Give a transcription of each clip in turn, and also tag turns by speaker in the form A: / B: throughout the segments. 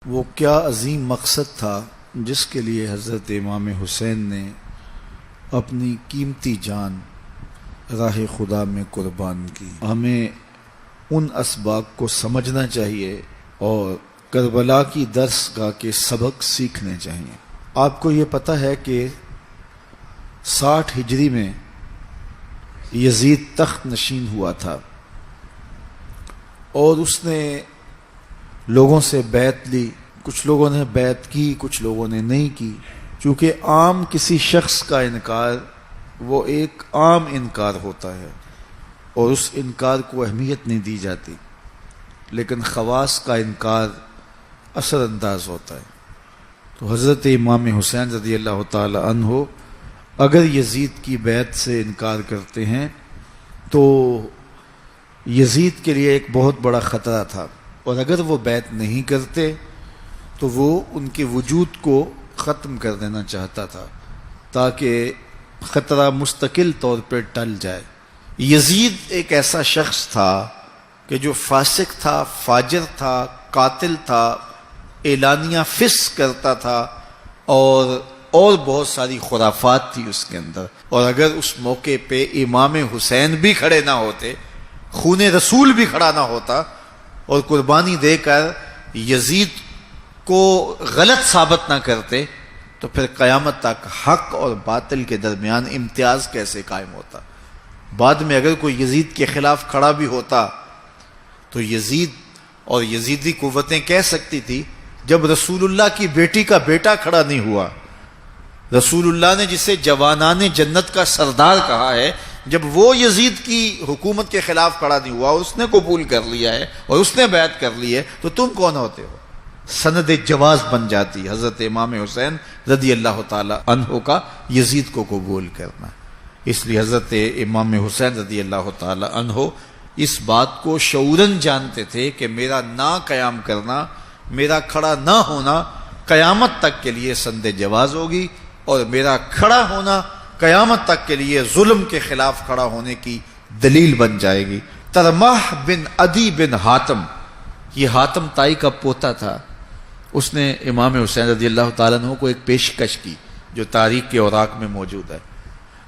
A: وہ کیا عظیم مقصد تھا جس کے لیے حضرت امام حسین نے اپنی قیمتی جان راہ خدا میں قربان کی۔ ہمیں ان اسباق کو سمجھنا چاہیے اور کربلا کی درس گاہ کے سبق سیکھنے چاہیے۔ آپ کو یہ پتہ ہے کہ 60 ہجری میں یزید تخت نشین ہوا تھا اور اس نے لوگوں سے بیعت لی۔ کچھ لوگوں نے بیعت کی، کچھ لوگوں نے نہیں کی، چونکہ عام کسی شخص کا انکار وہ ایک عام انکار ہوتا ہے اور اس انکار کو اہمیت نہیں دی جاتی، لیکن خواص کا انکار اثر انداز ہوتا ہے۔ تو حضرت امام حسین رضی اللہ تعالی عنہ اگر یزید کی بیعت سے انکار کرتے ہیں تو یزید کے لیے ایک بہت بڑا خطرہ تھا، اور اگر وہ بیعت نہیں کرتے تو وہ ان کے وجود کو ختم کر دینا چاہتا تھا تاکہ خطرہ مستقل طور پر ٹل جائے۔ یزید ایک ایسا شخص تھا کہ جو فاسق تھا، فاجر تھا، قاتل تھا، اعلانیہ فسق کرتا تھا اور بہت ساری خرافات تھی اس کے اندر۔ اور اگر اس موقع پہ امام حسین بھی کھڑے نہ ہوتے، خون رسول بھی کھڑا نہ ہوتا اور قربانی دے کر یزید کو غلط ثابت نہ کرتے، تو پھر قیامت تک حق اور باطل کے درمیان امتیاز کیسے قائم ہوتا؟ بعد میں اگر کوئی یزید کے خلاف کھڑا بھی ہوتا تو یزید اور یزیدی قوتیں کہہ سکتی تھی جب رسول اللہ کی بیٹی کا بیٹا کھڑا نہیں ہوا، رسول اللہ نے جسے جوانان جنت کا سردار کہا ہے، جب وہ یزید کی حکومت کے خلاف کھڑا نہیں ہوا، اس نے قبول کر لیا ہے اور اس نے بیعت کر لی ہے، تو تم کون ہوتے ہو؟ سند جواز بن جاتی حضرت امام حسین رضی اللہ تعالی عنہ کا یزید کو قبول کرنا۔ اس لیے حضرت امام حسین رضی اللہ تعالی عنہ اس بات کو شعوراً جانتے تھے کہ میرا نہ قیام کرنا، میرا کھڑا نہ ہونا قیامت تک کے لیے سند جواز ہوگی، اور میرا کھڑا ہونا قیامت تک کے لیے ظلم کے خلاف کھڑا ہونے کی دلیل بن جائے گی۔ ترمح بن عدی بن حاتم، یہ حاتم تائی کا پوتا تھا، اس نے امام حسین رضی اللہ تعالیٰ عنہ کو ایک پیشکش کی جو تاریخ کے اوراق میں موجود ہے۔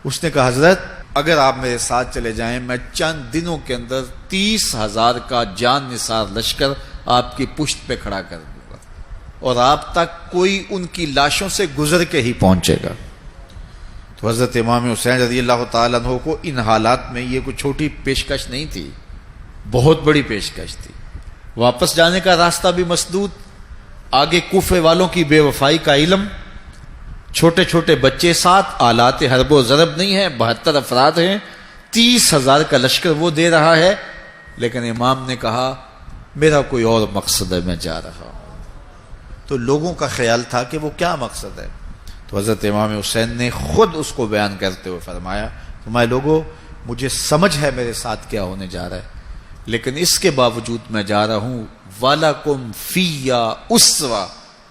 A: اس نے کہا حضرت اگر آپ میرے ساتھ چلے جائیں، میں چند دنوں کے اندر 30,000 کا جان نثار لشکر آپ کی پشت پہ کھڑا کر دوں گا، اور آپ تک کوئی ان کی لاشوں سے گزر کے ہی پہنچے گا۔ تو حضرت امام حسین رضی اللہ تعالیٰ عنہ کو ان حالات میں یہ کوئی چھوٹی پیشکش نہیں تھی، بہت بڑی پیشکش تھی۔ واپس جانے کا راستہ بھی مسدود، آگے کوفے والوں کی بے وفائی کا علم، چھوٹے چھوٹے بچے ساتھ، آلات حرب و ضرب نہیں ہے، 72 افراد ہیں، 30,000 کا لشکر وہ دے رہا ہے، لیکن امام نے کہا میرا کوئی اور مقصد ہے، میں جا رہا ہوں۔ تو لوگوں کا خیال تھا کہ وہ کیا مقصد ہے؟ تو حضرت امام حسین نے خود اس کو بیان کرتے ہوئے فرمایا لوگو مجھے سمجھ ہے میرے ساتھ کیا ہونے جا رہا ہے، لیکن اس کے باوجود میں جا رہا ہوں وَلَكُمْ فِيَّا أُسْوَةٌ،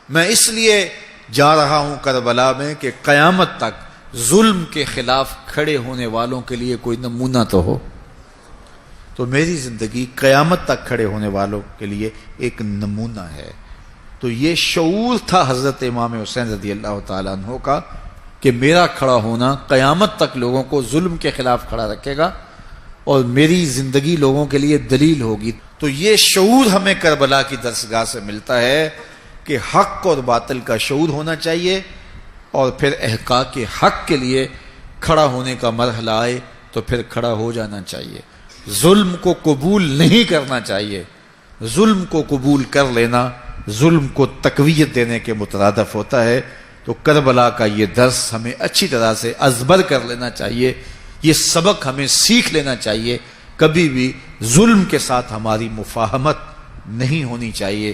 A: میں اس لیے جا رہا ہوں کربلا میں کہ قیامت تک ظلم کے خلاف کھڑے ہونے والوں کے لیے کوئی نمونہ تو ہو۔ تو میری زندگی قیامت تک کھڑے ہونے والوں کے لیے ایک نمونہ ہے۔ تو یہ شعور تھا حضرت امام حسین رضی اللہ تعالیٰ عنہ کا کہ میرا کھڑا ہونا قیامت تک لوگوں کو ظلم کے خلاف کھڑا رکھے گا اور میری زندگی لوگوں کے لیے دلیل ہوگی۔ تو یہ شعور ہمیں کربلا کی درسگاہ سے ملتا ہے کہ حق اور باطل کا شعور ہونا چاہیے، اور پھر احقاق حق کے لیے کھڑا ہونے کا مرحلہ آئے تو پھر کھڑا ہو جانا چاہیے۔ ظلم کو قبول نہیں کرنا چاہیے، ظلم کو قبول کر لینا ظلم کو تقویت دینے کے مترادف ہوتا ہے۔ تو کربلا کا یہ درس ہمیں اچھی طرح سے ازبر کر لینا چاہیے، یہ سبق ہمیں سیکھ لینا چاہیے، کبھی بھی ظلم کے ساتھ ہماری مفاہمت نہیں ہونی چاہیے۔